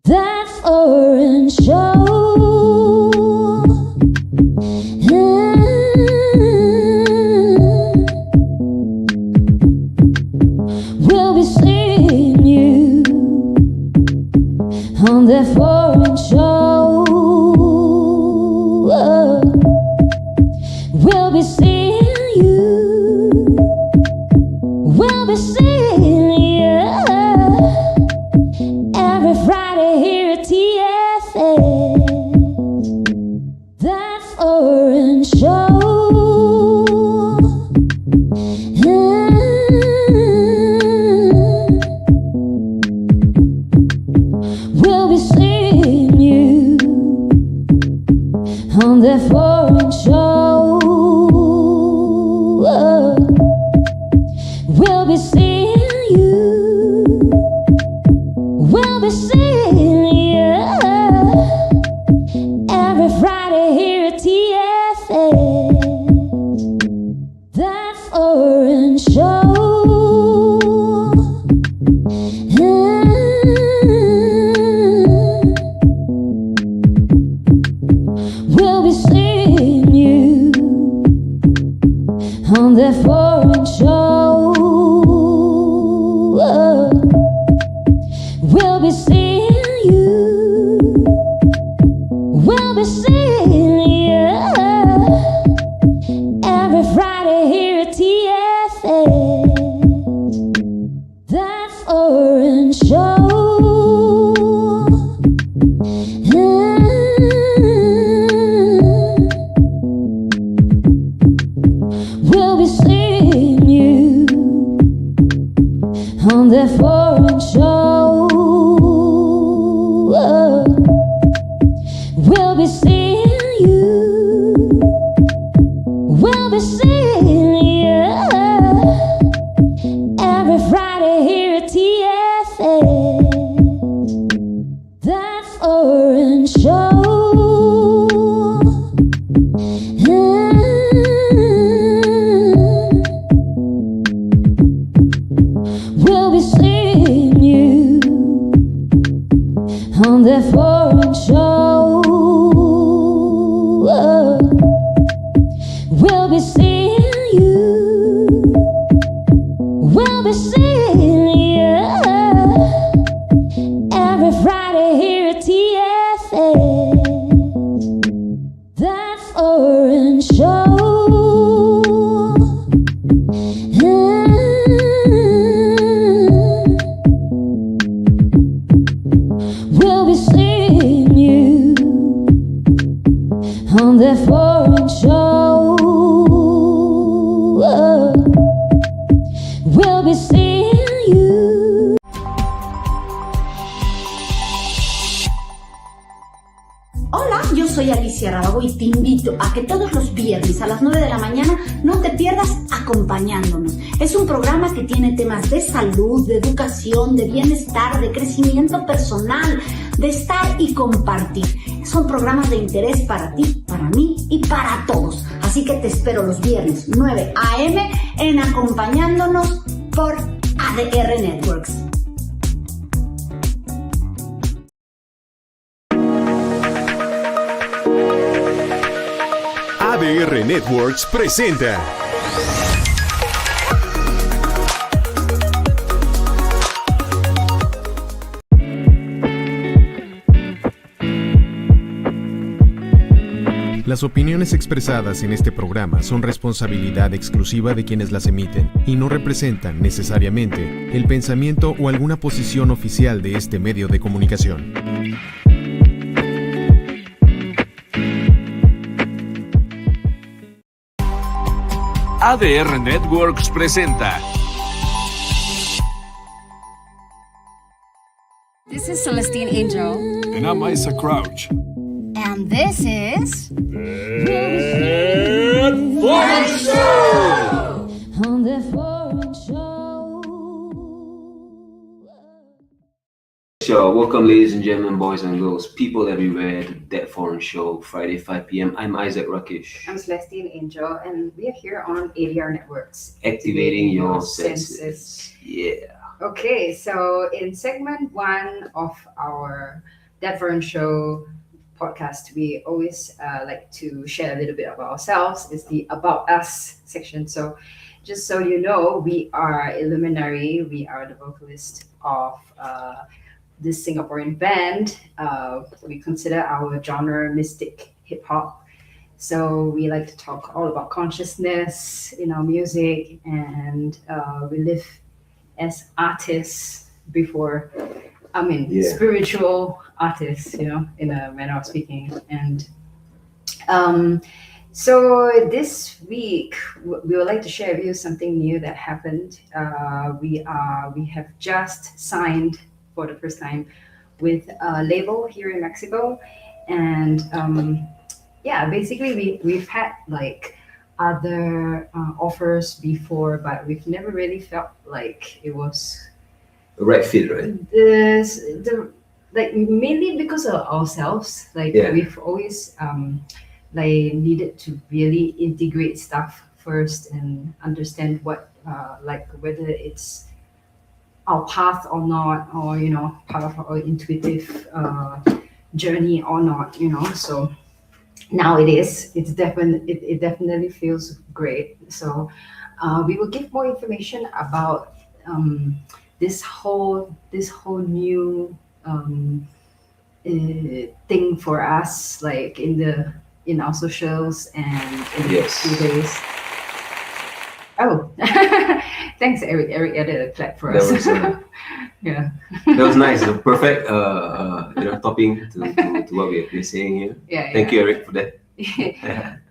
that foreign show. We'll be seeing you on that foreign show. We'll be seeing you. We'll be seeing you every Friday here at TFS. That foreign show. We'll be seeing you on that foreign show. We'll be seeing you. We'll be seeing you every Friday here at TFS. That foreign show. We'll be seeing you on that foreign show. We'll be seeing you. We'll be seeing you every Friday here at TFS. That foreign show. We'll be seeing you on that foreign show. We'll be seeing you. We'll be seeing you every Friday here at TFS. That foreign show. We'll be seeing you on that foreign show. We'll be seeing you. We'll be seeing you every Friday here at TFS. That foreign show. We'll be seeing you on that foreign show. We'll be seeing you. Hola, yo soy Alicia Rábago y te invito a que todos los viernes a las 9 de la mañana no te pierdas Acompañándonos. Es un programa que tiene temas de salud, de educación, de bienestar, de crecimiento personal, de estar y compartir. Son programas de interés para ti, para mí y para todos. Así que te espero los viernes 9 a.m. en Acompañándonos por ADR Networks. ADR Networks presenta Las opiniones expresadas en este programa son responsabilidad exclusiva de quienes las emiten y no representan necesariamente el pensamiento o alguna posición oficial de este medio de comunicación. ADR Networks presenta. This is Celestine Angel. And I'm Isaac Crouch. And this is... Foreign Show! On the foreign show. Welcome, ladies and gentlemen, boys and girls, people everywhere to That Foreign Show, Friday 5 p.m. I'm Isaac Rakish. I'm Celestine Angel, and we are here on ADR Networks. Activating your senses. Yeah. Okay, so in segment one of our That Fern Show podcast, we always like to share a little bit about ourselves. It's the About Us section. So, just so you know, we are Illuminari. We are the vocalist of this Singaporean band. We consider our genre mystic hip hop. So we like to talk all about consciousness in our music, and we live as artists before. I mean, Yeah. spiritual artists, in a manner of speaking. And um, so this week, we would like to share with you something new that happened. We have just signed for the first time with a label here in Mexico, and yeah, basically we've had like other offers before, but we've never really felt like it was Right fit, right? the like mainly because of ourselves. Like Yeah. we've always like needed to really integrate stuff first and understand what like whether it's our path or not, or part of our intuitive journey or not. So now it is. It definitely feels great. So we will give more information about this whole new thing for us, like in our socials and in the next Yes. few days. Oh, thanks, Eric. Eric added a clap for That us. was Yeah. that was nice. A perfect topping to what we're saying here. Yeah. Thank you, Eric, for that.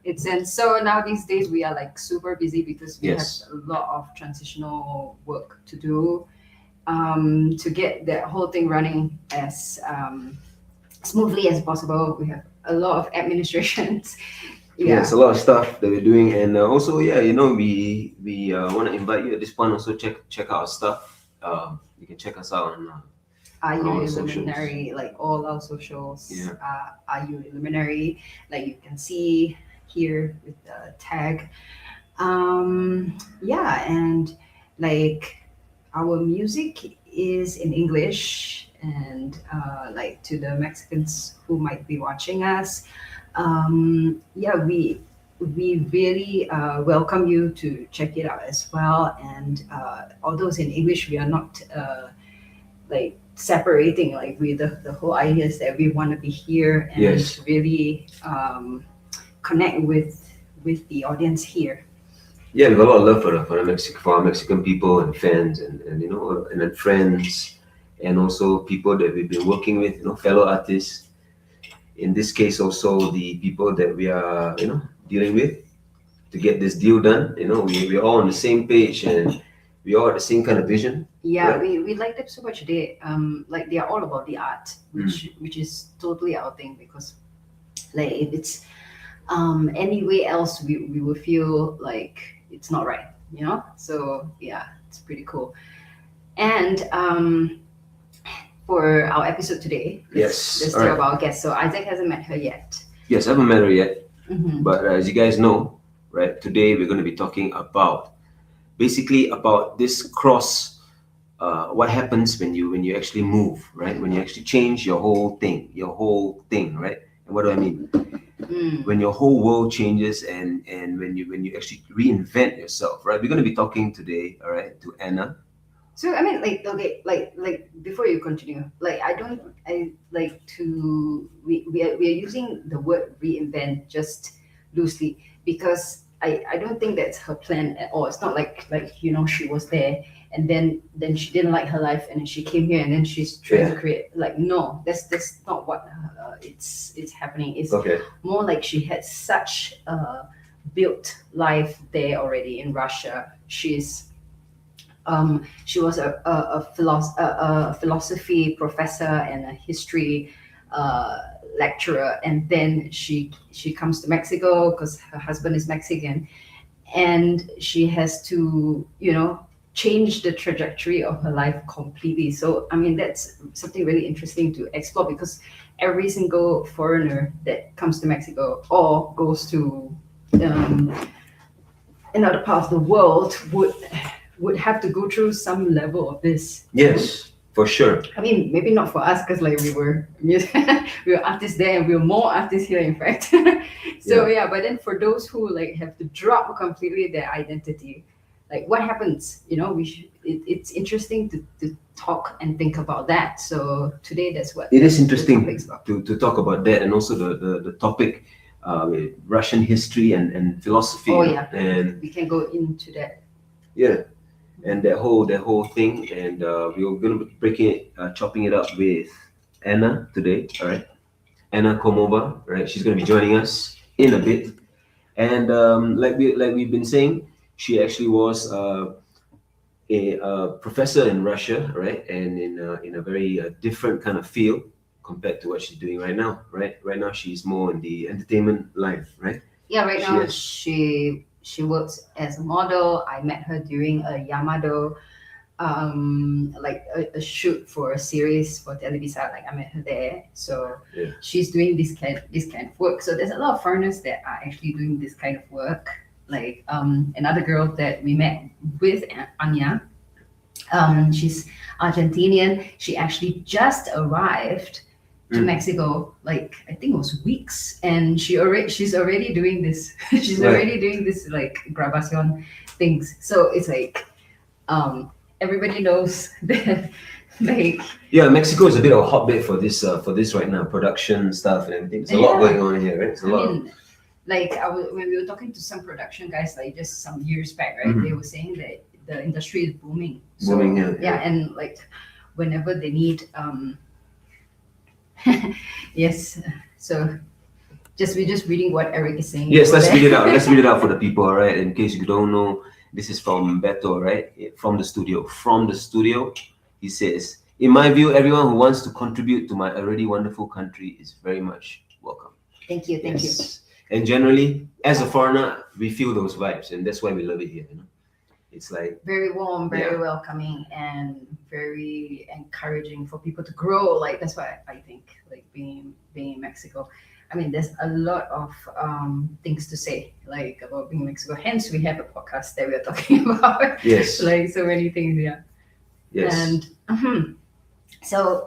It's and so now these days we are like super busy because we Yes. have a lot of transitional work to do to get that whole thing running as smoothly as possible. We have a lot of administrations. Yeah, it's a lot of stuff that we're doing, and also, yeah, we want to invite you at this point. Also, check out our stuff. You can check us out on Are on all you the socials. Illuminary? Like all our socials. Yeah. Are you Illuminary? Like you can see here with the tag. Yeah, and like our music is in English, and like to the Mexicans who might be watching us, yeah, we really welcome you to check it out as well. And although it's in English, we are not like separating. Like the whole idea is that we want to be here and Yes. really connect with the audience here. Yeah, we have a lot of love for our Mexican people and fans, and and then friends, and also people that we've been working with, fellow artists. In this case, also the people that we are, dealing with to get this deal done. We're all on the same page, and we all have the same kind of vision. Yeah, Right. we like them so much. Like they are all about the art, which is totally our thing. Because like if it's anywhere else, we will feel like it's not right, So yeah, it's pretty cool. And for our episode today, Yes, let's all talk right. about our guest. So Isaac hasn't met her yet. Yes, I haven't met her yet, Mhm. but as you guys know, right, today we're going to be talking about basically about this cross. What happens when you actually move, right? When you actually change your whole thing, right? And what do I mean? Mm. When your whole world changes, and when you actually reinvent yourself, right? We're going to be talking today, all right, to Anna. So I mean, like, okay, like before you continue, like I like to we are using the word reinvent just loosely because I don't think that's her plan at all. It's not like she was there and then she didn't like her life and then she came here and then she's trying to create, like, no, that's not what it's happening. It's Okay. more like she had such a built life there already in Russia. She was a philosophy professor and a history lecturer, and then she comes to Mexico because her husband is Mexican, and she has to change the trajectory of her life completely. So I mean, that's something really interesting to explore, because every single foreigner that comes to Mexico or goes to another part of the world would would have to go through some level of this. Yes, for sure. I mean, maybe not for us because like we were we were artists there and we were more artists here, in fact. So yeah, but then for those who like have to drop completely their identity, like what happens? You know, it's interesting to talk and think about that. So today, that's what It is the interesting topic's about. to talk about that, and also the topic, with Russian history and philosophy. Oh yeah, And we can go into that. yeah, and that whole thing, and we're gonna be breaking it, chopping it up with Anna today. All right, Anna Komova. Right, she's gonna be joining us in a bit, and like we've been saying, she actually was a professor in Russia, right, and in a very different kind of field compared to what she's doing right now. Right now she's more in the entertainment line, right? Yeah, right She now is. she works as a model. I met her during a Yamado like a shoot for a series for Televisa. Like I met her there. So Yeah. she's doing this kind of work. So there's a lot of foreigners that are actually doing this kind of work. Like another girl that we met with, Anya. She's Argentinian. She actually just arrived to Mexico, like I think it was weeks, and she's already doing this. She's Right. already doing this like grabacion things. So it's like everybody knows that like Yeah, Mexico is a bit of a hotbed for this right now, production stuff and everything. There's a lot Yeah. going on here, right? It's a lot. I mean, like when we were talking to some production guys like just some years back, right? Mhm. They were saying that the industry is booming. Booming, yeah, yeah, yeah. and like whenever they need yes. So we're just reading what Eric is saying. Yes, over let's there. read it out. Let's read it out for the people, all right? In case you don't know, this is from Beto, right? From the studio. From the studio, he says, "In my view, everyone who wants to contribute to my already wonderful country is very much welcome." Thank you. Yes. And generally, as a foreigner, we feel those vibes, and that's why we love it here. You know, it's like Very warm, very Yeah. welcoming, and very encouraging for people to grow. Like that's why I think like being in Mexico. I mean, there's a lot of things to say like about being in Mexico. Hence, we have a podcast that we are talking about. yes, Like so many things, yeah. yes. And so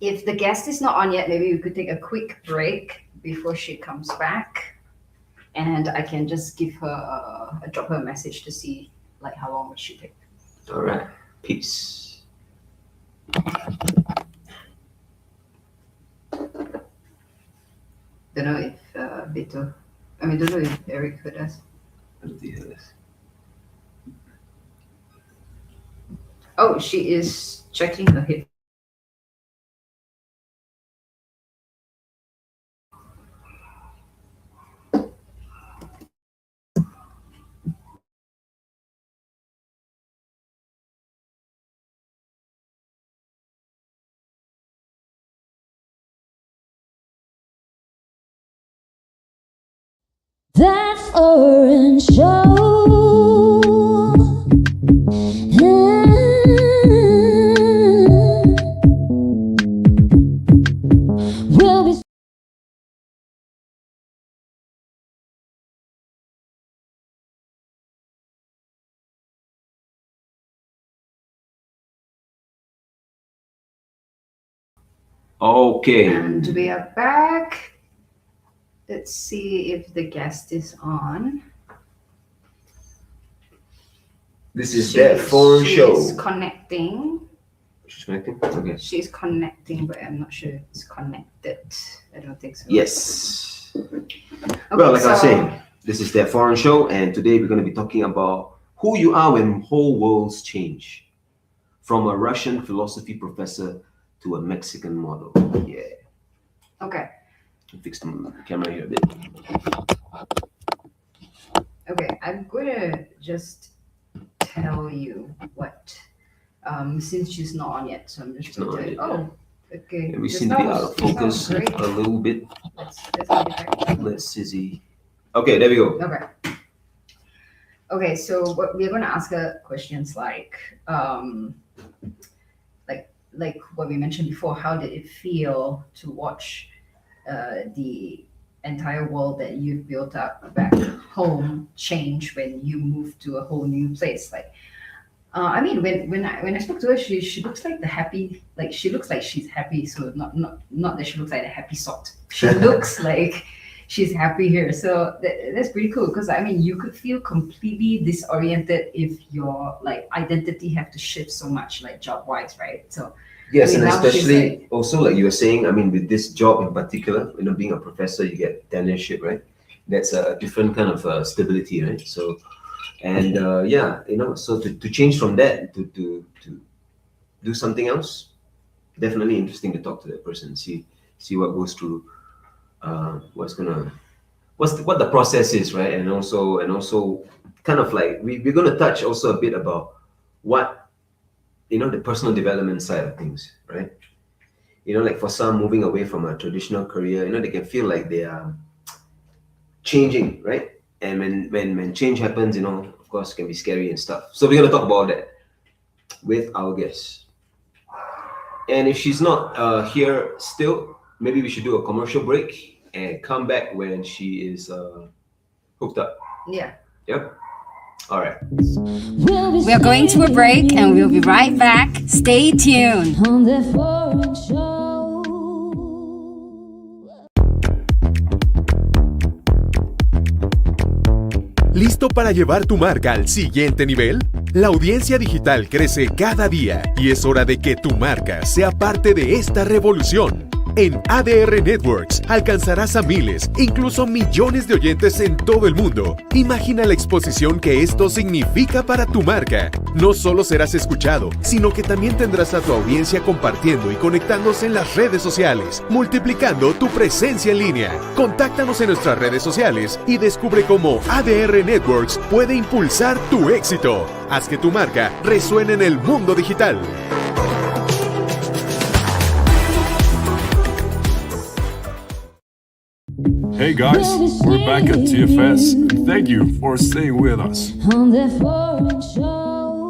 if the guest is not on yet, maybe we could take a quick break before she comes back, and I can just give her drop her a message to see like how long would she take. All right. Peace. Don't know if Beto, don't know if Eric heard us. I don't think it is. Oh, she is checking her hip. That foreign show. Will be Okay. And we are back. Let's see if the guest is on. This is that foreign show. She's connecting. She's connecting? Okay. She's connecting, but I'm not sure it's connected. I don't think so. Yes. Okay, Well, like I was so- saying, this is that foreign show, and today we're going to be talking about who you are when whole worlds change. From a Russian philosophy professor to a Mexican model. Yeah. Okay. Fix the camera here a bit. Okay, I'm gonna just tell you what. Since she's not on yet, so I'm just She's gonna not tell on you. yet, yeah. Oh, okay. And we Just seem to be now out was- of just now was focus great. a little bit. Let's get it back. Let's see. Okay, there we go. Okay. Okay, so what we're gonna ask her questions like what we mentioned before. How did it feel to watch the entire world that you've built up back home change when you move to a whole new place? Like, I mean, when I spoke to her, she looks like the happy, like she looks like she's happy. So not that she looks like a happy sort. She looks like she's happy here. So that's pretty cool, because I mean, you could feel completely disoriented if your like identity have to shift so much, like job wise, right? So Yes, I mean, and now she's especially like- also like you were saying, I mean, with this job in particular, being a professor, you get tenureship, right? That's a different kind of stability, right? So, and so to change from that to do something else, definitely interesting to talk to that person, see what goes through, what the process is, right? And also kind of like we're gonna touch also a bit about what the personal development side of things, right? Like for some moving away from a traditional career, they can feel like they are changing, right? And when change happens, of course, it can be scary and stuff. So we're gonna talk about that with our guest. And if she's not here still, maybe we should do a commercial break and come back when she is hooked up. yeah. Yep. All right. We are going to a break and we'll be right back. Stay tuned. On the foreign show. ¿Listo para llevar tu marca al siguiente nivel? La audiencia digital crece cada día y es hora de que tu marca sea parte de esta revolución. En ADR Networks alcanzarás a miles, incluso millones de oyentes en todo el mundo. Imagina la exposición que esto significa para tu marca. No solo serás escuchado, sino que también tendrás a tu audiencia compartiendo y conectándose en las redes sociales, multiplicando tu presencia en línea. Contáctanos en nuestras redes sociales y descubre cómo ADR Networks puede impulsar tu éxito. Haz que tu marca resuene en el mundo digital. Hey guys, we're back at TFS, and thank you for staying with us. On the foreign show.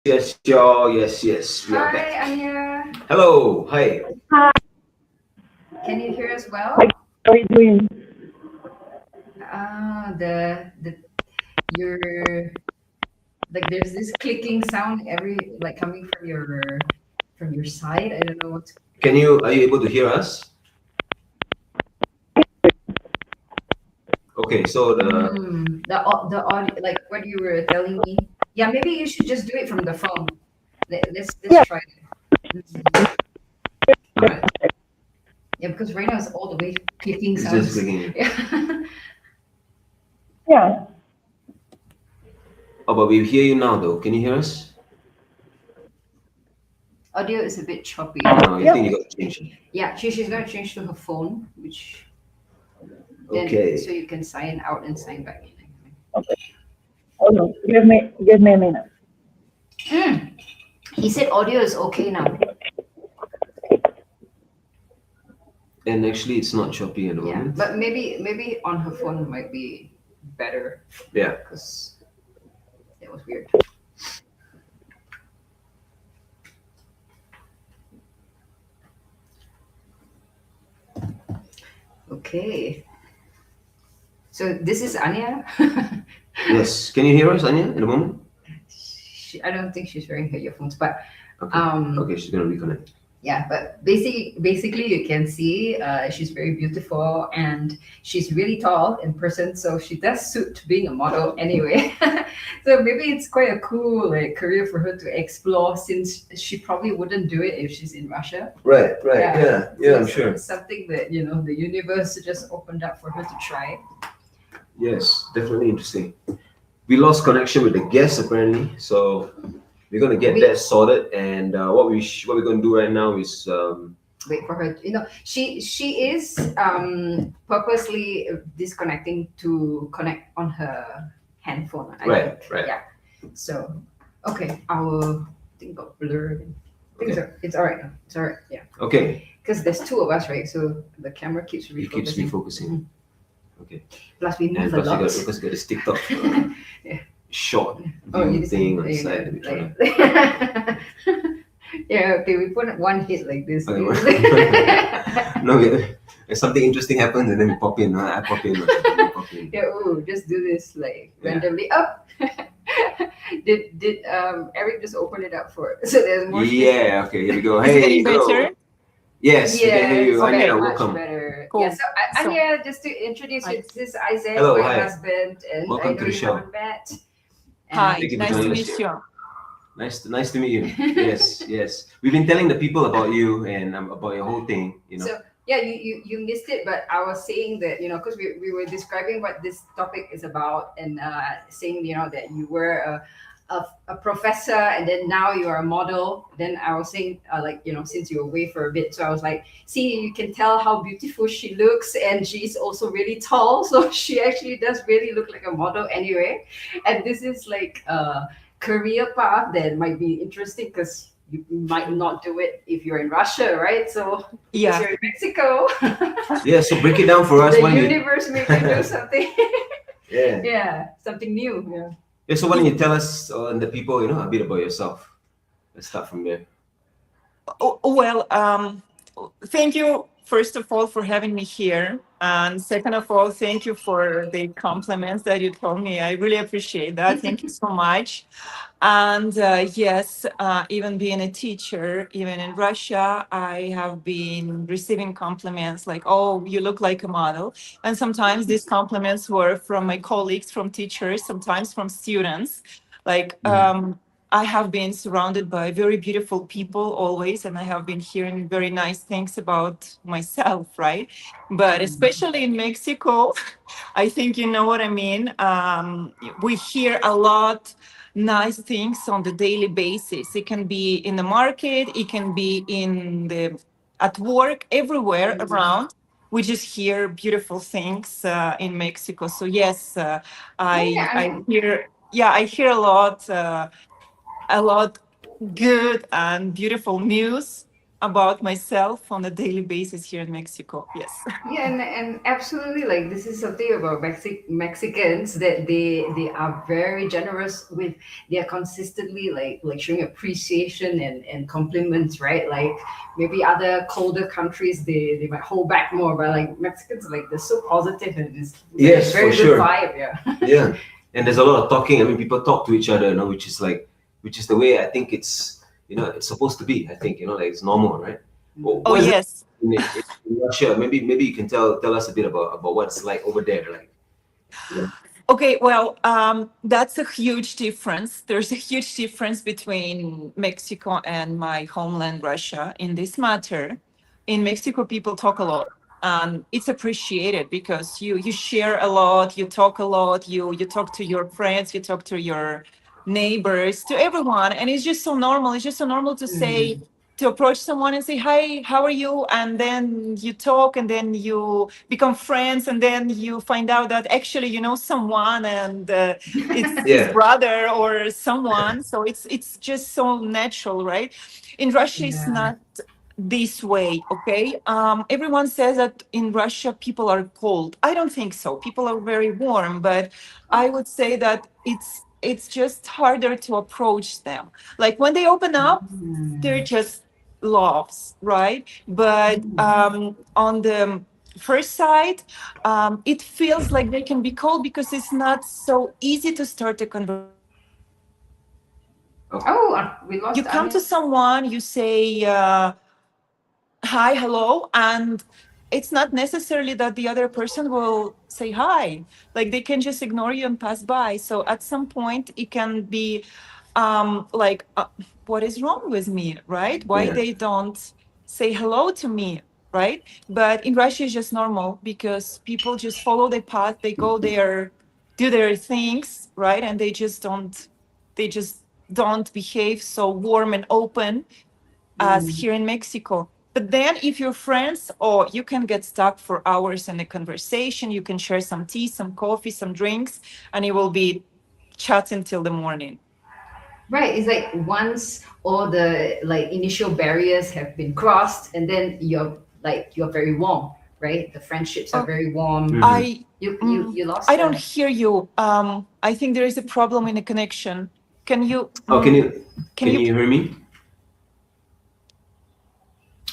Yes, y'all. Yes. We are Hi, back. Anya. Hello. Hi. Can you hear us well? How are you doing? Your like there's this clicking sound coming from your side. I don't know what. Are you able to hear us? Okay, so The audio, like what you were telling me. Yeah, maybe you should just do it from the phone. Let's try it. alright, Yeah, because right now it's all the way clicking it's sounds. just clicking. Yeah. Yeah. Oh, but we hear you now though. Can you hear us? Audio is a bit choppy. No, you Yeah. think you got to change it? Yeah, she's gonna change to her phone, which then Okay. so you can sign out and sign back in. Hold on. Give me a minute. He said audio is okay now. And actually, it's not choppy at the Yeah, moment. but maybe on her phone might be better Yeah. because it was weird. Okay. So this is Anya. Yes. Can you hear us, Anya, at the moment? I don't think she's wearing her earphones, but Okay. Okay, she's gonna reconnect. yeah, but basically you can see she's very beautiful and she's really tall in person, so she does suit being a model anyway. So maybe it's quite a cool career for her to explore, since she probably wouldn't do it if she's in Russia. Right. Yeah. Yeah, I'm So sure. it's something that the universe just opened up for her to try. Yes, definitely interesting. We lost connection with the guest apparently, so we're gonna get that sorted. And what we're gonna do right now is Wait for her. She is purposely disconnecting to connect on her handphone. I Right, think. right. Yeah. So okay, our thing got blurred. Okay. It's all right now. It's all right. Yeah. okay. Because there's two of us, right? So the camera keeps It keeps refocusing. refocusing. Okay. Plus we And move a plus lot. you got this TikTok Yeah. short Oh, view you thing on the yeah, side. that we're trying like- yeah. Okay, we put one hit like this. Okay. No, if something interesting happens and then we pop in, I pop in, you pop in. Yeah, ooh, just do this like Yeah. randomly up. Did Eric just open it up for so there's more Yeah, okay, here we go. Is it Hey, any hello. better? Yes, we can hear you. okay, Anya, much welcome. better. Cool. Yeah, so So- Anya, just to introduce you, this is Isaac, Hello, my hi. husband, and Welcome I to know the you show. haven't met. Hi, Thank you for nice to joining meet us. you. Nice to meet you. Yes, yes. We've been telling the people about you and about your whole thing, you know. So yeah, you missed it, but I was saying that because we were describing what this topic is about and saying that you were a professor and then now you are a model. Then I was saying since you were away for a bit, so I was like, see, you can tell how beautiful she looks, and she's also really tall, so she actually does really look like a model anyway. And this is like a career path that might be interesting because you might not do it if you're in Russia, right? So because Yeah. you're in Mexico, Yeah, so break it down for us. the Why don't you, universe made you do something. yeah. Yeah, something new. Yeah. Yeah, so why don't you tell us and the people, a bit about yourself? Let's start from there. Well, thank you, first of all, for having me here. And second of all, thank you for the compliments that you told me. I really appreciate that. Thank you so much. And yes, even being a teacher, even in Russia, I have been receiving compliments like, oh, you look like a model. And sometimes these compliments were from my colleagues, from teachers, sometimes from students. Like, I have been surrounded by very beautiful people always, and I have been hearing very nice things about myself, right? But especially in Mexico, I think you know what I mean. We hear a lot nice things on the daily basis. It can be in the market, it can be at work, everywhere around. We just hear beautiful things in Mexico. So yes, Yeah, I mean- I hear a lot good and beautiful news about myself on a daily basis here in Mexico. Yes. Yeah, and absolutely, like this is something about Mexicans that they are very generous with. They are consistently like showing appreciation and compliments, right? Like maybe other colder countries they might hold back more, but like Mexicans, like they're so positive and it's Yes, very for good sure. vibe. Yeah. Yeah, and there's a lot of talking. I mean, people talk to each other, which is the way I think it's supposed to be. I think like it's normal, right? Oh, What is it yes. in Russia? Maybe you can tell us a bit about what's like over there, like. Okay, well, that's a huge difference. There's a huge difference between Mexico and my homeland, Russia, in this matter. In Mexico, people talk a lot, and it's appreciated because you share a lot, you talk a lot, you talk to your friends, you talk to your neighbors, to everyone, and it's just so normal. It's just so normal to say, to approach someone and say, hi, how are you? And then you talk and then you become friends and then you find out that actually you know someone and it's his Yeah. brother or someone. So it's just so natural, right? In Russia, it's Yeah. not this way, okay? Everyone says that in Russia, people are cold. I don't think so. People are very warm, but I would say that it's just harder to approach them. Like when they open up, they're just loves, right? But on the first side, it feels like they can be cold because it's not so easy to start a conversation. Oh, we lost. You come to Anya. someone, you say hi, hello, and it's not necessarily that the other person will say hi. Like they can just ignore you and pass by. So at some point, it can be like, what is wrong with me, right? Why Yeah. they don't say hello to me, right? But in Russia, it's just normal because people just follow their path. They go there, do their things, right? And they just don't behave so warm and open as here in Mexico. But then if you're friends, oh, you can get stuck for hours in a conversation. You can share some tea, some coffee, some drinks, and it will be chatting till the morning. Right, it's like once all the like initial barriers have been crossed, and then you're very warm, right? The friendships are very warm. I You lost. I don't hear you. I think there is a problem in the connection. Can you? Oh, can you Can you? hear me?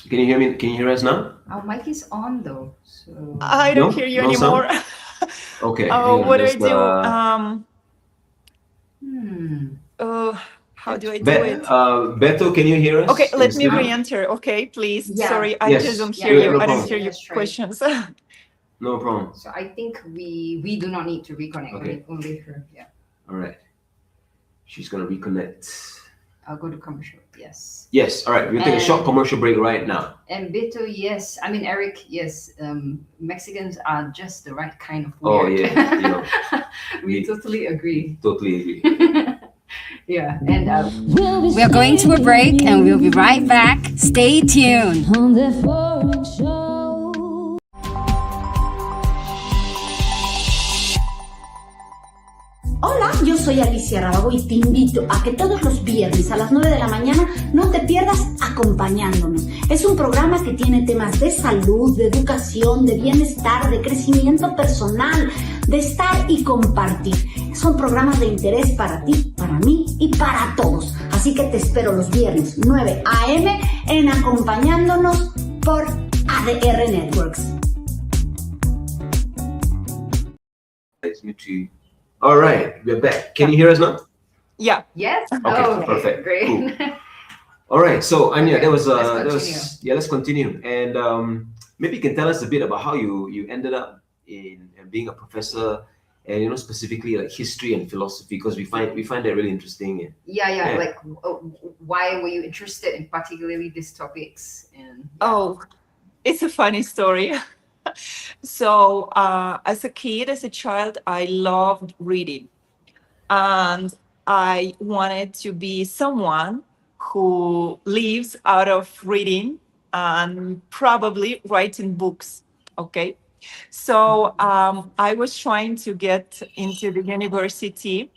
Can you hear me? Can you hear us now? Our mic is on though, so I don't No? hear you No sound? anymore. Okay. Oh, hang on, what do I just, do? hmm. How do I do it? Beto, can you hear us? Okay, let me Instead of- re-enter. Okay, please. Yeah. Sorry, I Yes. just don't Yeah, hear you. no I don't problem. hear your Let's try. questions. No problem. So I think we do not need to reconnect. Okay. Only her. Yeah. All right. She's gonna reconnect. I'll go to commercial. Yes. Yes. All right. We'll take a short And- commercial break right now. And Beto, yes. I mean, Eric, yes. Mexicans are just the right kind of Oh, weird. yeah, you know, we totally agree. Totally agree. Yeah. And We are going to a break and we'll be right back. Stay tuned. On the foreign show. Hola, yo soy Alicia Rábago y te invito a que todos los viernes a las 9 de la mañana no te pierdas Acompañándonos. Es un programa que tiene temas de salud, de educación, de bienestar, de crecimiento personal, de estar y compartir. Son programas de interés para ti, para mí y para todos. Así que te espero los viernes 9 a.m. en Acompañándonos por ADR Networks. Nice to meet you. All right, we're back. Can you hear us now? Yeah. yes. Okay, Oh, perfect. Great. Cool. All right, so Anya, Okay, let's let's continue. And maybe you can tell us a bit about how you ended up in being a professor, and specifically like history and philosophy, because we find that really interesting. And, Yeah. Yeah. Like, why were you interested in particularly these topics? And Oh, it's a funny story. So, as a kid, as a child, I loved reading. And I wanted to be someone who lives out of reading and probably writing books. Okay. So I was trying to get into the university,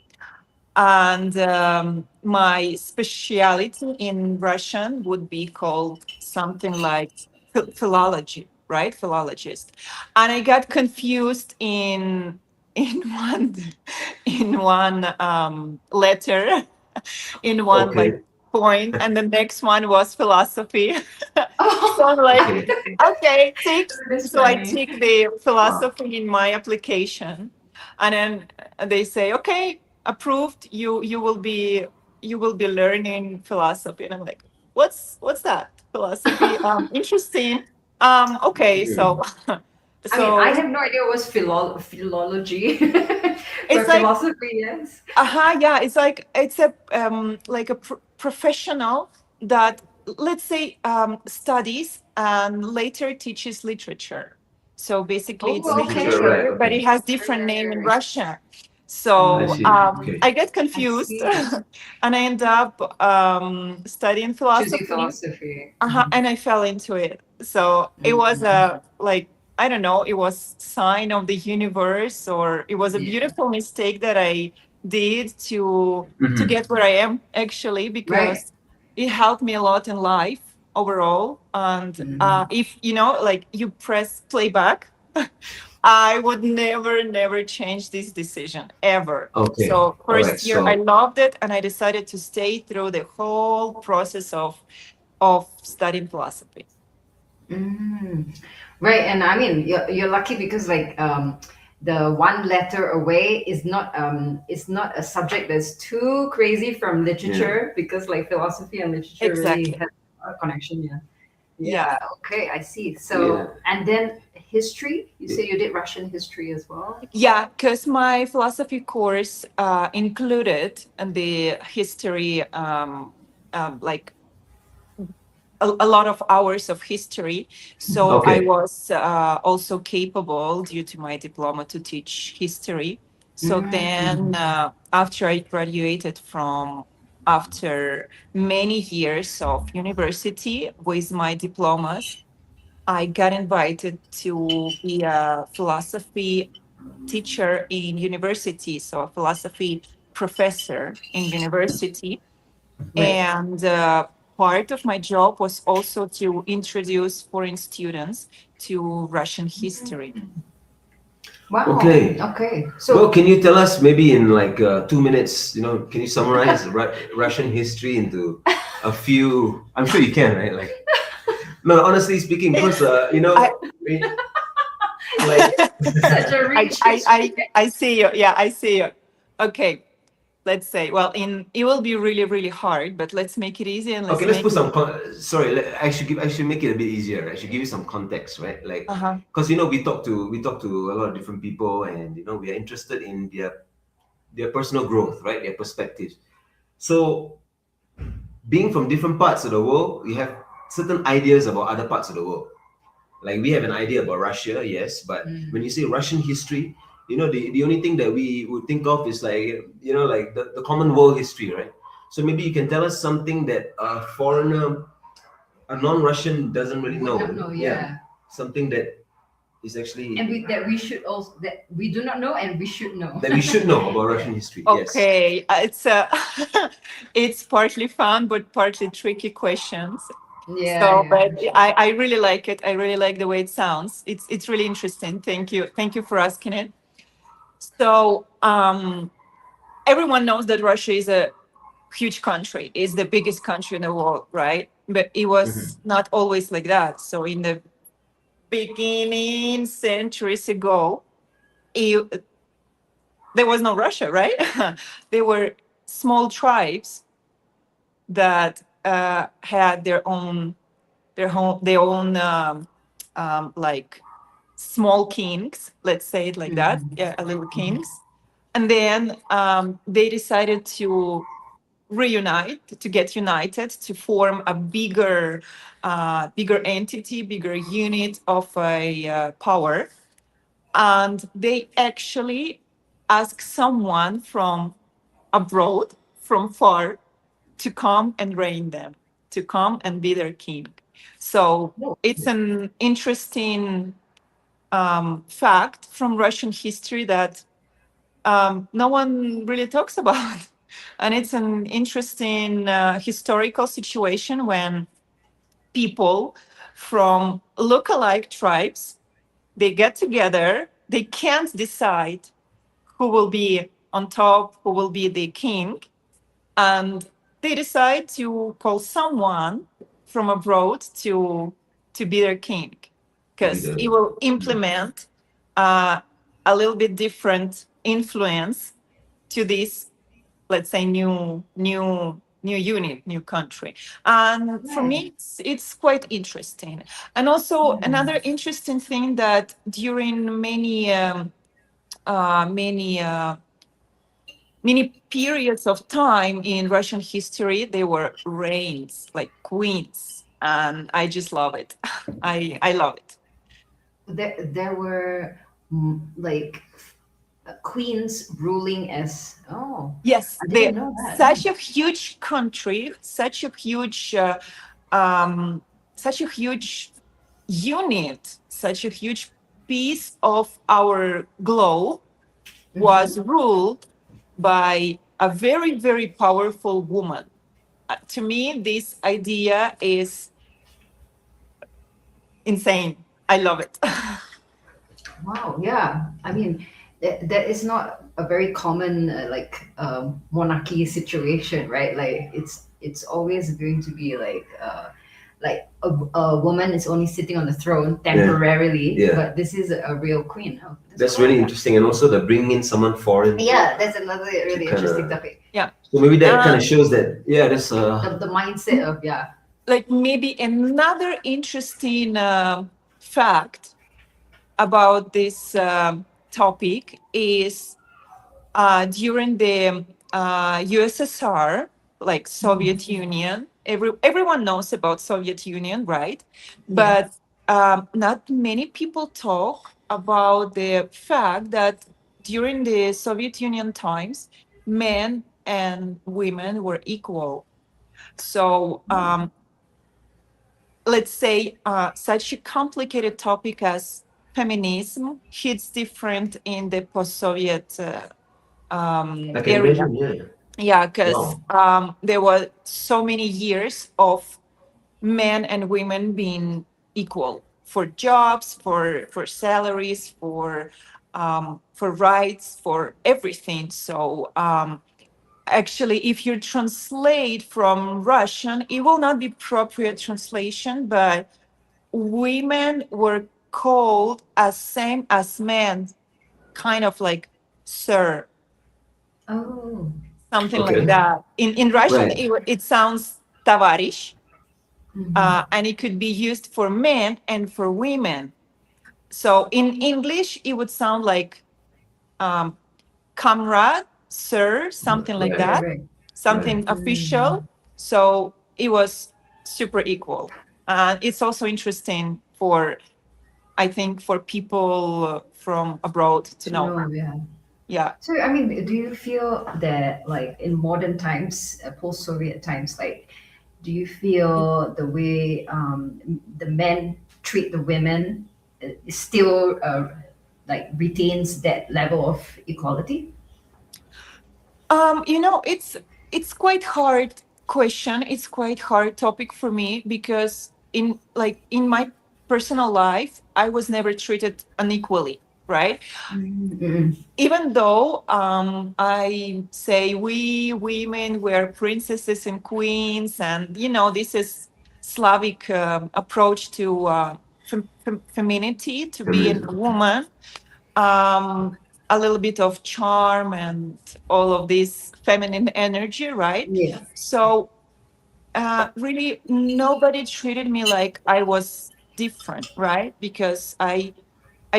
and my speciality in Russian would be called something like philology, right? Philologist. And I got confused in one letter, in one Okay. like point, and the next one was philosophy. oh, So I'm like, Okay. okay, tick. that's So I funny. tick the philosophy in my application, and then they say, okay, approved. You will be learning philosophy, and I'm like, what's that philosophy? Interesting. Okay, so I so mean, I have no idea what was philology. It's But like- philosophy, yes. yeah, it's a like a professional that, let's say, studies and later teaches literature. So basically, it's Oh, okay. literature, Right, okay. but it has different name in Right. Russian. So I see, okay. I get confused, see. and I end up studying philosophy. Choosing philosophy. And I fell into it. So it was a like, I don't know, it was sign of the universe, or it was a Yeah. beautiful mistake that I did to Mhm. get where I am, actually, because it helped me a lot in life overall. And if like you press playback, I would never change this decision ever. Okay. So first Alright, year so- I loved it, and I decided to stay through the whole process of studying philosophy. Right, and I mean, you're lucky because like the one letter away is not a subject that's too crazy from literature, because like philosophy and literature Exactly. really have a connection. Yeah. Yeah. Okay, I see. So Yeah. and then history. You say you did Russian history as well. Yeah, because my philosophy course included the history, like a lot of hours of history. So Okay. I was also capable, due to my diploma, to teach history. So then, after I graduated after many years of university with my diplomas, I got invited to be a philosophy teacher in university, so a philosophy professor in university. And part of my job was also to introduce foreign students to Russian history. Wow. Okay. Okay. Well, So can you tell us maybe in like 2 minutes, can you summarize Russian history into a few, I'm sure you can, right? Like No, honestly speaking, because like Such a rich I see you. Yeah, I see you. Okay, let's say. Well, it will be really really hard, but let's make it easy and okay, let's let's make put it. some. I should make it a bit easier. I should give you some context, right? Like, Uh-huh. because we talk to a lot of different people, and we are interested in their personal growth, right? Their perspectives. So, being from different parts of the world, we have certain ideas about other parts of the world. Like we have an idea about Russia, yes, but when you say Russian history, the only thing that we would think of is like like the common world history, right? So maybe you can tell us something that a foreigner, a non-Russian doesn't really would know. not know, yeah. Something that is actually And that we should also, that we do not know and we should know. that we should know about Russian history. Yes. Okay, it's partly fun but partly tricky questions. Yeah, So, yeah, but sure. I really like it. I really like the way it sounds. It's really interesting. Thank you for asking it. So, everyone knows that Russia is a huge country. It's the biggest country in the world, right? But it was not always like that. So, in the beginning, centuries ago, it, there was no Russia, right? There were small tribes that had their own like small kings, let's say it like that, yeah, a little kings. And then they decided to reunite, to get united, to form a bigger entity, bigger unit of a power. And they actually asked someone from abroad, from far, to come and reign them, to come and be their king. So it's an interesting fact from Russian history that no one really talks about. And it's an interesting historical situation when people from lookalike tribes, they get together, they can't decide who will be on top, who will be the king, and they decide to call someone from abroad to be their king To be because the it will implement a little bit different influence to this, let's say, new unit, new country. And for me, it's quite interesting. And also another interesting thing that during many many periods of time in Russian history, there were reigns, like queens, and I just love it. I love it. There were like queens ruling as, oh, Yes, I didn't know that. such a huge country, um, such a huge unit, such a huge piece of our globe was ruled by a very, very powerful woman. To me, this idea is insane. I love it. Wow, yeah. I mean, that is not a very common monarchy situation, right? Like it's always going to be like a woman is only sitting on the throne temporarily, Yeah. but this is a real queen. Oh, That's really interesting, and also the bringing in someone foreign. Yeah, that's another really kinda- interesting topic. Yeah. So maybe that kind of shows that there's The mindset of Like maybe another interesting fact about this topic is during the USSR, like Soviet Union, everyone knows about Soviet Union, right? But not many people talk about the fact that during the Soviet Union times, men and women were equal. So let's say such a complicated topic as feminism hits different in the post-Soviet I can area. imagine, yeah. Yeah, because there were so many years of men and women being equal for jobs, for salaries, for rights, for everything. So actually, if you translate from Russian, it will not be appropriate translation, but women were called as same as men, kind of like sir, Oh. something like Okay. that. In Russian, Right. it sounds tavarish, Mhm. and it could be used for men and for women. So in English, it would sound like um, comrade, sir, something like Right. Right, that, right. something official. So it was super equal. And it's also interesting for, I think, for people from abroad to To know. know, yeah. Yeah. So, I mean, do you feel that, like, in modern times, post-Soviet times, like, do you feel the way the men treat the women is still like retains that level of equality? It's quite hard question. It's quite hard topic for me because in my personal life, I was never treated unequally, right? Mm-mm. Even though I say we women were princesses and queens, and this is Slavic approach to femininity, to be a Feminism. woman, um, a little bit of charm and all of this feminine energy, right? Yeah. So really, nobody treated me like I was different, right? Because I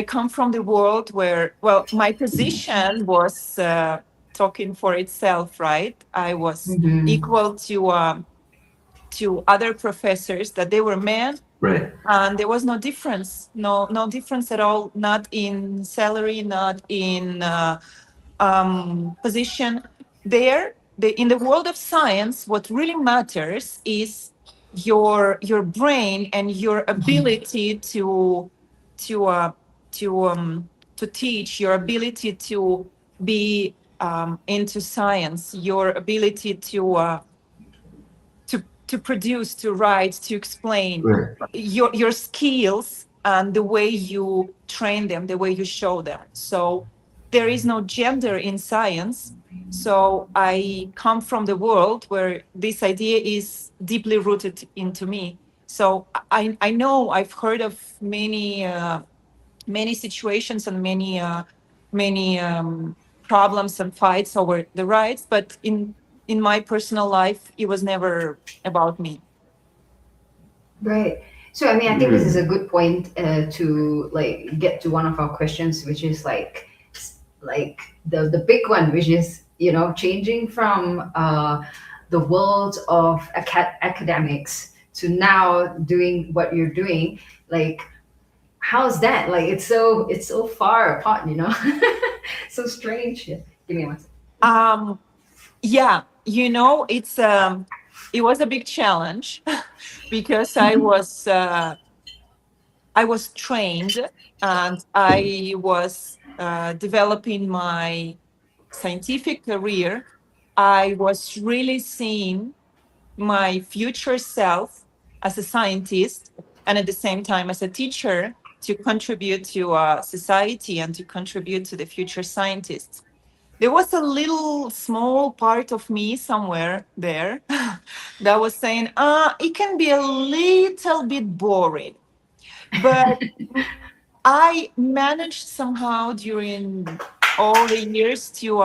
come from the world where, well, my position was talking for itself, right? I was Mm-hmm. equal to other professors, that they were men, Right. and there was no difference, no difference at all, not in salary, not in position. In the world of science, what really matters is your brain and your ability to uh, to teach, your ability to be into science, your ability to produce, to write, to explain, Right. your skills and the way you train them, the way you show them. So there is no gender in science. So I come from the world where this idea is deeply rooted into me. So I know I've heard of many situations and many problems and fights over the rights, but in my personal life, it was never about me. Right. So, I mean, I think this is Mm. a good point to like get to one of our questions, which is like the big one, which is changing from the world of academics to now doing what you're doing. Like, how's that? Like, it's so far apart, so strange. Yeah. Give me one second. Um, yeah, it was a big challenge because I was trained and I was developing my scientific career. I was really seeing my future self as a scientist and at the same time as a teacher to contribute to society and to contribute to the future scientists. There was a little small part of me somewhere there that was saying, it can be a little bit boring. But I managed somehow during all the years to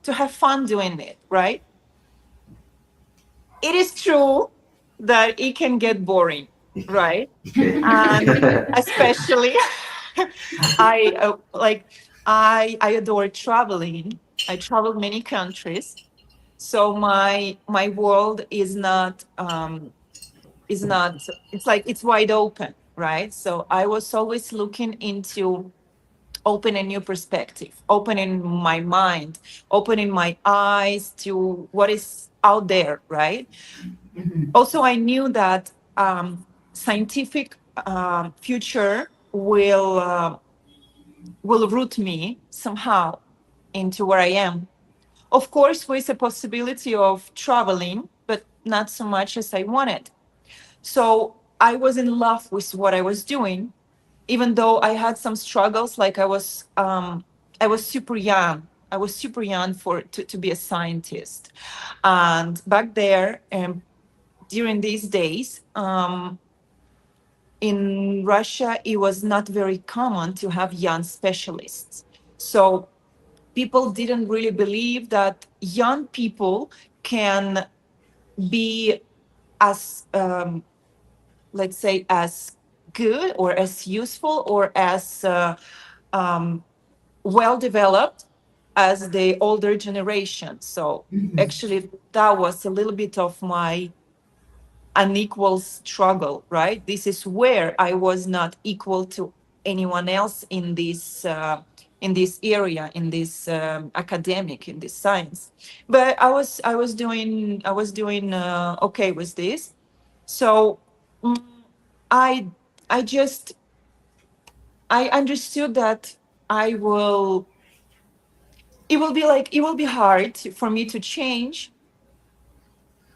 have fun doing it, right? It is true that it can get boring, right? Okay. And especially I I adore traveling. I traveled many countries, so my world is not it's like it's wide open, right? So I was always looking into opening new perspective, opening my mind, opening my eyes to what is out there, right? Mhm. Also, I knew that scientific future will root me somehow into where I am. Of course, with a possibility of traveling, but not so much as I wanted. So I was in love with what I was doing, even though I had some struggles. Like I was super young. I was super young to be a scientist, and back there, during these days, in Russia, it was not very common to have young specialists. So people didn't really believe that young people can be as, let's say, as good or as useful or as um, well developed as the older generation. So actually, that was a little bit of my unequal struggle, right? This is where I was not equal to anyone else in this area, in this academic, in this science. But I was doing okay with this. So mm, I I just I understood that I will it will be hard for me to change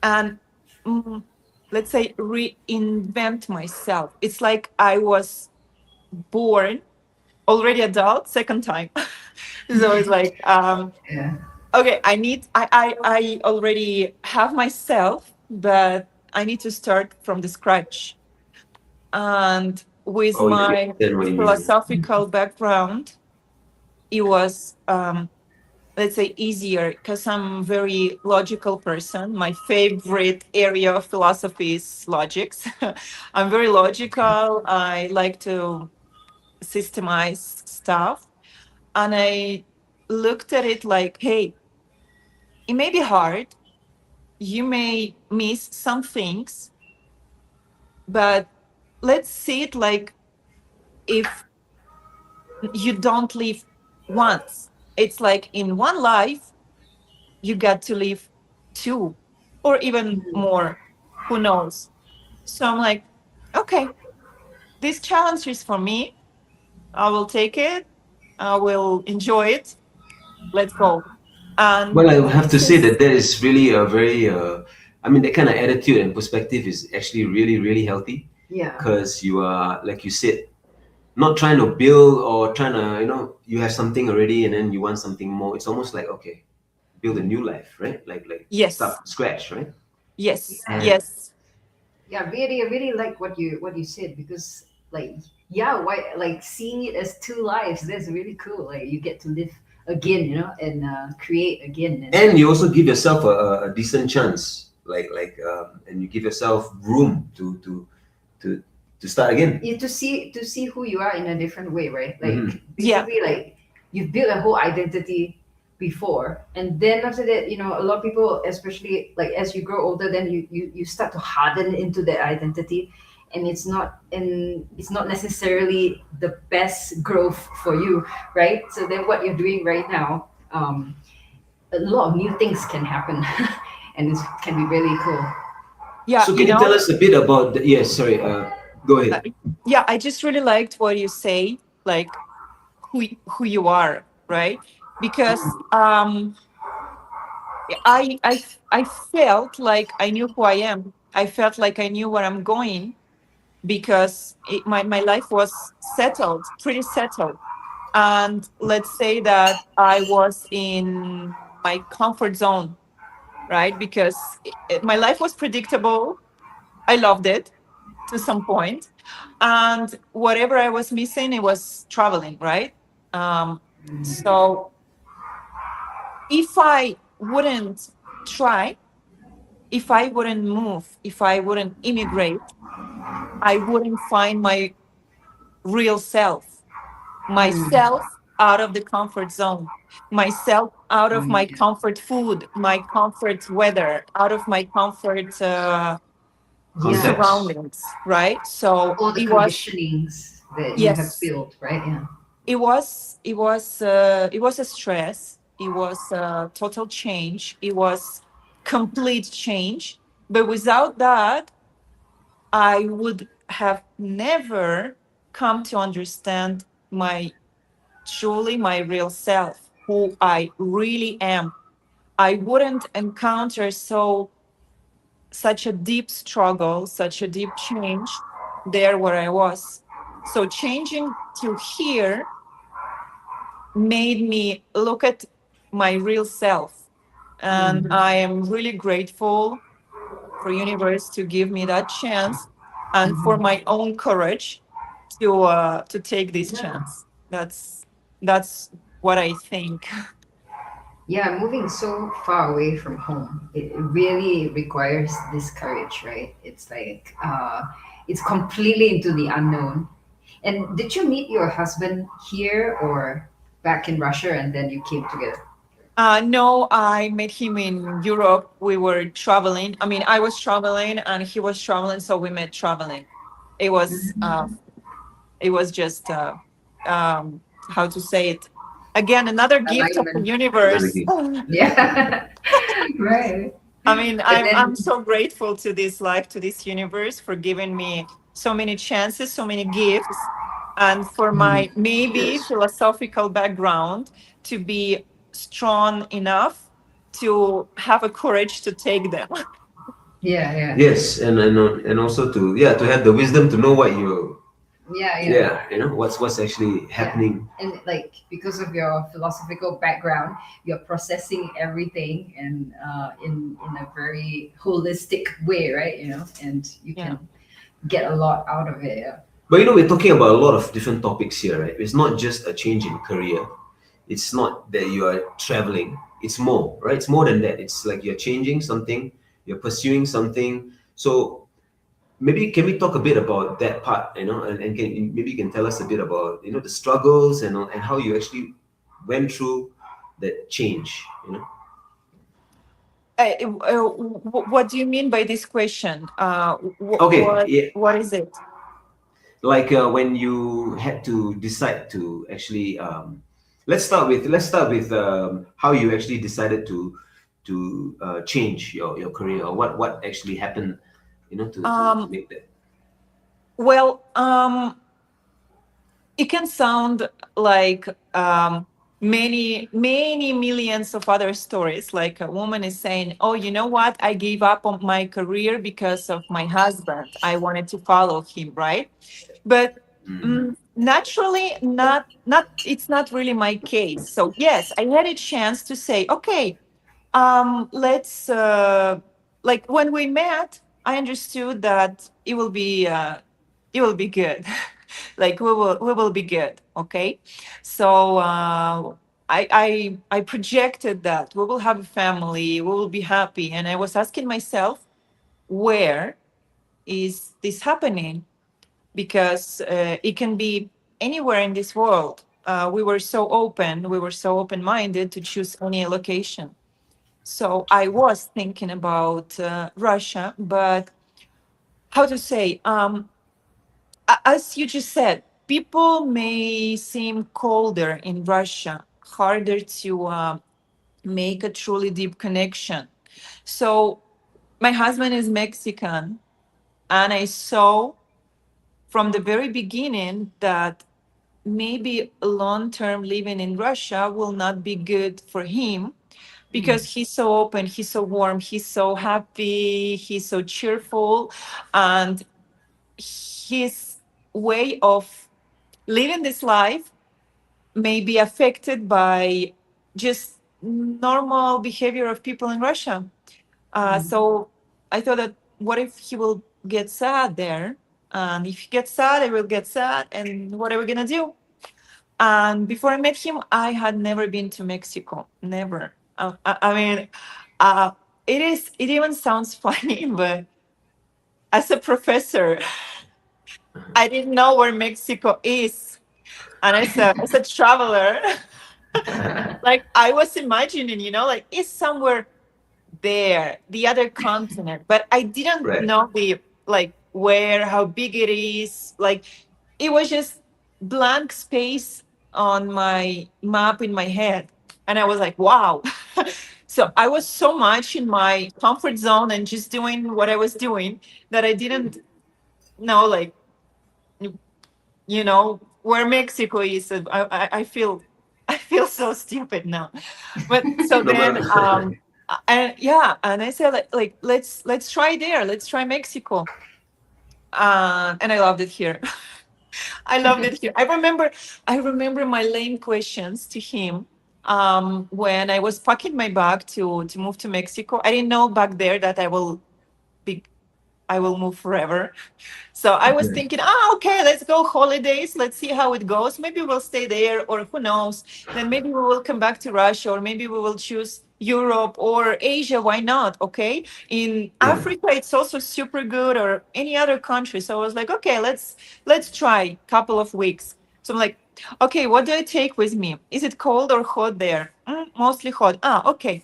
and mm, let's say reinvent myself. It's like I was born already adult second time. So it's like Yeah. okay, I already have myself, but I need to start from the scratch. And with Oh, yeah, I my understand what you mean. philosophical background, it was let's say easier because I'm a very logical person. My favorite area of philosophy is logics. I'm very logical. I like to systemize stuff. And I looked at it like, hey, it may be hard. You may miss some things, but let's see it like if you don't live once. It's like in one life, you get to live two or even more. Who knows? So I'm like, okay, this challenge is for me. I will take it. I will enjoy it. Let's go. Well, And I have to this say is, that that is really a very, I mean, that kind of attitude and perspective is actually really, really healthy Yeah. because you are, like you said, not trying to build or trying to, you have something already and then you want something more. It's almost like, okay, build a new life, right? Like start yes, from scratch, right? yes, Yeah. And yes, Yeah, I really like what you said because like yeah, why like seeing it as two lives, that's really cool. Like you get to live again, you know, and create again. and you also give yourself a decent chance, and you give yourself room to to start again. You to see who you are in a different way, right? Like Mhm. yeah, basically like you've built a whole identity before, and then after that, you know, a lot of people, especially like as you grow older, then you start to harden into that identity, and it's not necessarily the best growth for you, right? So then what you're doing right now, a lot of new things can happen, and it can be really cool. yeah. So You can you tell know, us a bit about the, yes, sorry, go uh, ahead. yeah. I just really liked what you say, like who you are, right? Because I felt like I knew who I am. I felt like I knew where I'm going because my life was settled, pretty settled. And let's say that I was in my comfort zone, right? Because my life was predictable. I loved it to some point. And whatever I was missing, it was traveling, right? Um, so if I wouldn't try, if I wouldn't move, if I wouldn't immigrate, I wouldn't find my real self, myself out of the comfort zone, myself out of my comfort food, my comfort weather, out of my comfort Yeah, Context. surroundings, right? So all the it was, conditionings that you have yes, built, right? Yeah. it was a stress. It was a total change. It was complete change. But without that, I would have never come to understand my truly my real self, who I really am. I wouldn't encounter such a deep struggle, such a deep change there where I was. So changing to here made me look at my real self. And I am really grateful for universe to give me that chance and for my own courage to take this chance. That's what I think. Yeah, moving so far away from home, it really requires this courage, right? It's like it's completely into the unknown. And did you meet your husband here or back in Russia and then you came together? No, I met him in Europe. We were traveling. I mean, I was traveling and he was traveling, so we met traveling. It was uh, it was just how to say it again, another gift of the Alignment. Another universe. game. Yeah. Right. I mean, But I'm then, so grateful to this life, to this universe for giving me so many chances, so many gifts, and for my maybe Yes. philosophical background to be strong enough to have a courage to take them. yeah, yeah. Yes, and also to have the wisdom to know what you Yeah, yeah. what's actually Yeah. happening. And like because of your philosophical background, you're processing everything and in a very holistic way, right? And you Yeah. can get a lot out of it. Yeah. But we're talking about a lot of different topics here, right? It's not just a change in career. It's not that you are traveling. It's more, right? It's more than that. It's like you're changing something, you're pursuing something. So maybe can we talk a bit about that part, and maybe you can tell us a bit about the struggles and how you actually went through that change. What do you mean by this question? Okay, yeah, what is it? like when you had to decide to actually let's start with how you actually decided to change your career, or what actually happened to Um, make that. well, it can sound like many millions of other stories. Like a woman is saying, "Oh, you know what? I gave up on my career because of my husband. I wanted to follow him, right?" But naturally, not it's not really my case. So yes, I had a chance to say, "Okay, let's." Like when we met, I understood that it will be good. Like we will be good. Okay, so I projected that we will have a family, we will be happy, and I was asking myself, where is this happening? Because it can be anywhere in this world. We were so open-minded to choose any location. So I was thinking about Russia, but how to say, as you just said, people may seem colder in Russia, harder to make a truly deep connection. So my husband is Mexican, and I saw from the very beginning that maybe long-term living in Russia will not be good for him because he's so open, he's so warm, he's so happy, he's so cheerful, and his way of living this life may be affected by just normal behavior of people in Russia. So I thought that what if he will get sad there? And if he gets sad, I will get sad. And what are we going to do? And before I met him, I had never been to Mexico. Never. I mean, uh, it even sounds funny, but as a professor, I didn't know where Mexico is. And as a traveler, like I was imagining, like it's somewhere there, the other continent, but I didn't Right. know the like where, how big it is. Like it was just blank space on my map in my head, and I was like, wow. So I was so much in my comfort zone and just doing what I was doing that I didn't know, like, where Mexico is. I feel I feel so stupid now. But so No, then but and yeah, and I said, like let's try there. Let's try Mexico. And I loved it here. I loved it here. I remember my lame questions to him when I was packing my bag to move to Mexico. I didn't know back there that I will be I will move forever. So I was thinking, okay, let's go holidays. Let's see how it goes. Maybe we'll stay there, or who knows? Then maybe we will come back to Russia, or maybe we will choose Europe or Asia. Why not? Okay. In Africa, it's also super good, or any other country. So I was like, okay, let's try a couple of weeks. So I'm like, okay, what do I take with me? Is it cold or hot there? Mostly hot. Okay.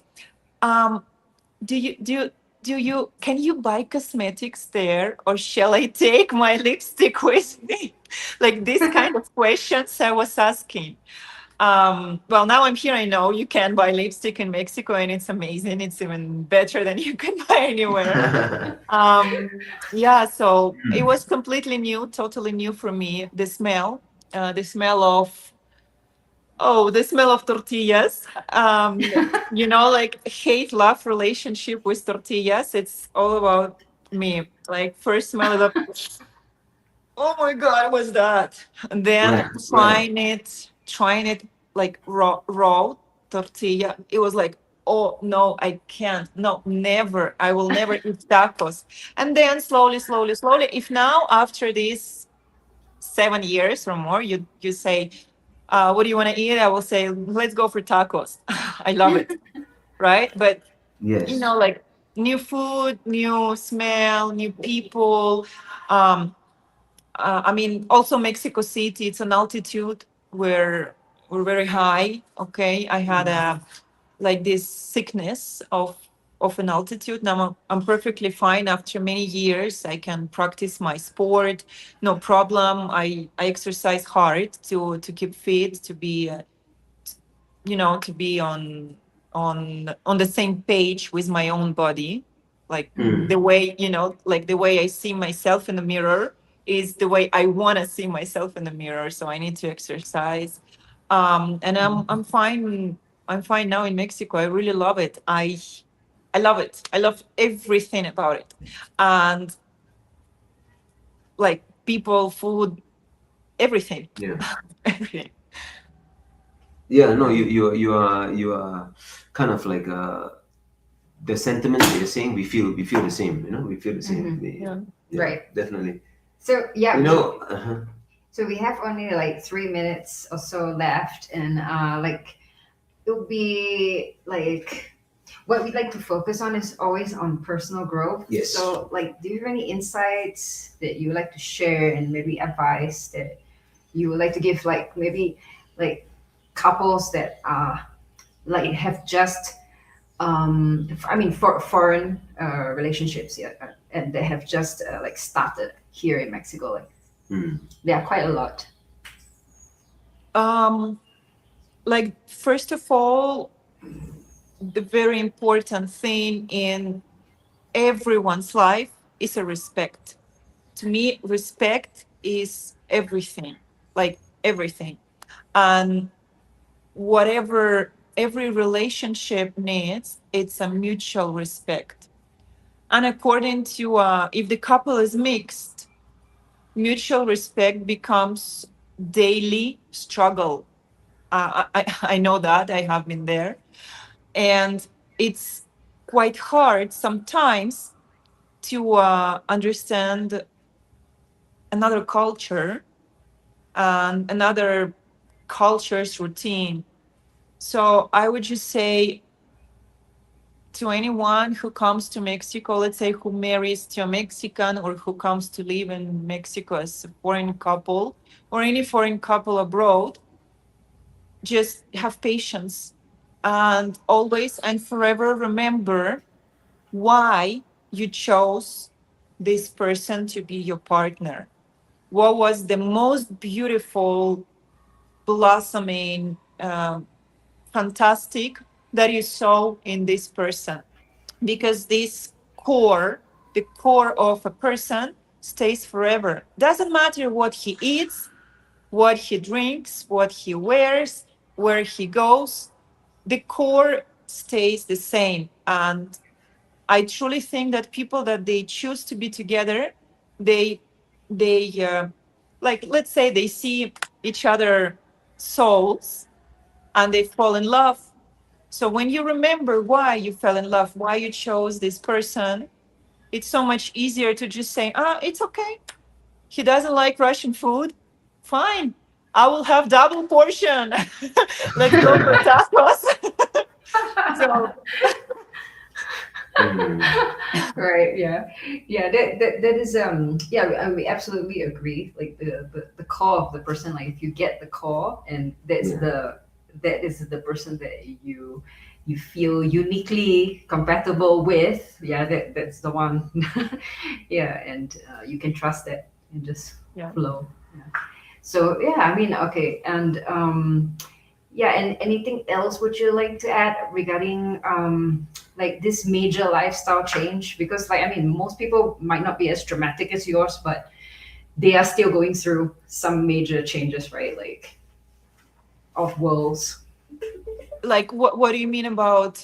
Um, do you can you buy cosmetics there, or shall I take my lipstick with me? Like this kind of questions I was asking. Well, now I'm here, I know you can buy lipstick in Mexico, and it's amazing. It's even better than you can buy anywhere. Yeah, so it was completely new, totally new for me. The smell of the smell of tortillas. Like hate love relationship with tortillas. It's all about me. Like first smell of the oh my god, what's that? And then trying it like raw tortilla. It was like, oh no, I can't. No, never. I will never eat tacos. And then slowly. If now after these 7 years or more, you say, what do you want to eat? I will say, let's go for tacos. I love it, right? But Yes. like new food, new smell, new people. I mean, also Mexico City. It's an altitude where we're very high. Okay, I had a like this sickness of an altitude. Now I'm perfectly fine after many years. I can practice my sport, no problem. I exercise hard to keep fit, to be to be on the same page with my own body, like the way like the way I see myself in the mirror is the way I want to see myself in the mirror. So I need to exercise. And I'm fine. I'm fine now in Mexico. I really love it. I love it. I love everything about it. And like people, food, everything. Yeah. Everything. Yeah. No, you are kind of like the sentiments that you're saying. We feel the same. We feel the same. Yeah. Right. Definitely. So yeah, Uh-huh. so we have only like 3 minutes or so left, and like it would be like what we'd like to focus on is always on personal growth. Yes. So like, do you have any insights that you would like to share, and maybe advice that you would like to give, like maybe like couples that like have just I mean for foreign relationships, yeah, and they have just like started here in Mexico, like there are quite a lot. Like first of all, the very important thing in everyone's life is a respect. To me, respect is everything, like everything. And whatever every relationship needs, it's a mutual respect. And according to if the couple is mixed, mutual respect becomes daily struggle. I know that I have been there, and it's quite hard sometimes to understand another culture and another culture's routine. So I would just say to anyone who comes to Mexico, let's say who marries to a Mexican, or who comes to live in Mexico as a foreign couple, or any foreign couple abroad, just have patience and always and forever remember why you chose this person to be your partner. What was the most beautiful, blossoming, fantastic that you saw in this person? Because this core, the core of a person, stays forever. Doesn't matter what he eats, what he drinks, what he wears, where he goes, the core stays the same. And I truly think that people that they choose to be together, they like, let's say they see each other souls and they fall in love. So when you remember why you fell in love, why you chose this person, it's so much easier to just say, it's okay. He doesn't like Russian food. Fine. I will have double portion. Let's go for tacos. So Right, yeah, that is we absolutely agree. Like the core of the person, like if you get the core, and that is the person that you feel uniquely compatible with, that's the one. Yeah, and you can trust that and just flow. So I mean, okay, and and anything else would you like to add regarding like this major lifestyle change? Because like, I mean, most people might not be as dramatic as yours, but they are still going through some major changes, right? Like of worlds. like what do you mean about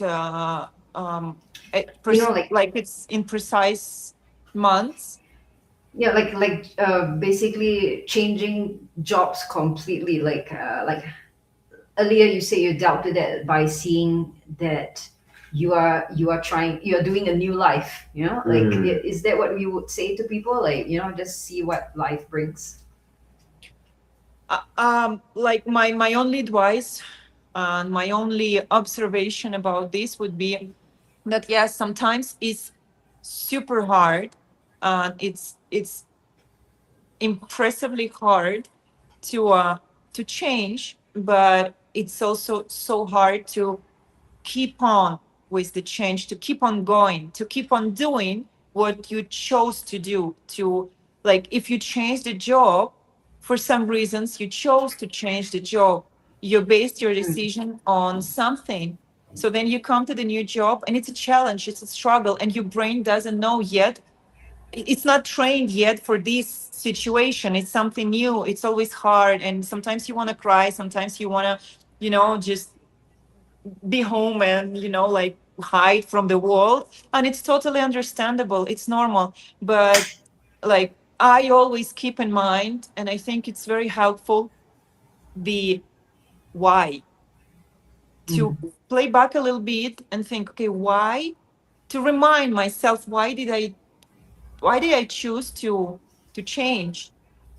like it's in precise months? Yeah, like basically changing jobs completely. Like earlier you say you doubted that by seeing that you are doing a new life, like is that what you would say to people, like just see what life brings? Like my only advice and my only observation about this would be that yes, sometimes it's super hard, and it's impressively hard to change, but it's also so hard to keep on with the change, to keep on going, to keep on doing what you chose to do. To, like, if you change the job for some reasons, you chose to change the job, you based your decision on something, so then you come to the new job and it's a challenge, it's a struggle, and your brain doesn't know yet, it's not trained yet for this situation, it's something new, it's always hard, and sometimes you want to cry, sometimes you want to just be home and like hide from the world, and it's totally understandable, it's normal. But like, I always keep in mind, and I think it's very helpful, the why, to play back a little bit and think, okay, why, to remind myself, why did I choose to change?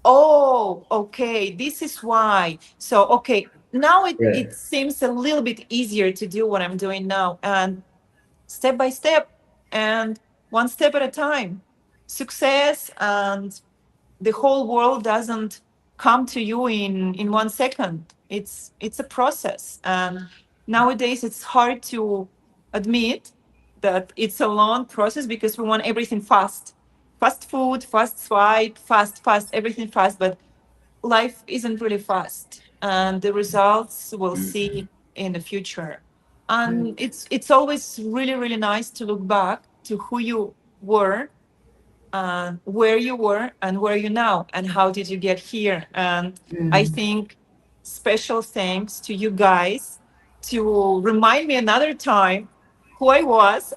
Oh, okay, this is why. So okay, now it seems a little bit easier to do what I'm doing now, and step by step, and one step at a time. Success and the whole world doesn't come to you in 1 second. It's a process, and nowadays it's hard to admit that it's a long process, because we want everything fast food, fast swipe, fast everything fast, but life isn't really fast, and the results we'll see in the future. And it's always really, really nice to look back to who you were, where you were, and where you now, and how did you get here. And I think special thanks to you guys to remind me another time who I was,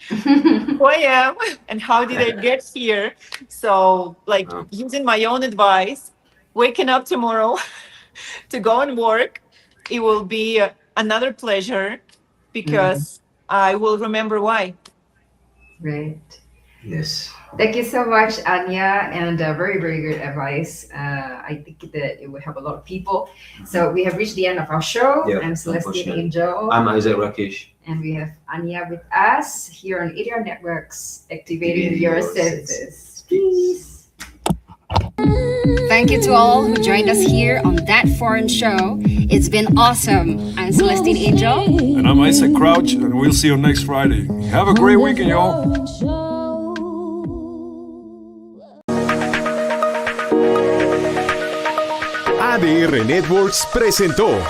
who I am, and how did I get here. So like, using my own advice, waking up tomorrow to go and work, it will be another pleasure, because I will remember why. Right. Yes. Thank you so much, Anya, and very, very good advice. I think that it will help a lot of people. So we have reached the end of our show. Yeah, I'm Celestine unfortunately. Angel. I'm Isaac Rakesh. And we have Anya with us here on ADR Networks, activating your senses. Peace. Thank you to all who joined us here on That Foreign Show. It's been awesome. I'm Celestine Angel. And I'm Isaac Crouch, and we'll see you next Friday. Have a great weekend, y'all. ADR Networks presentó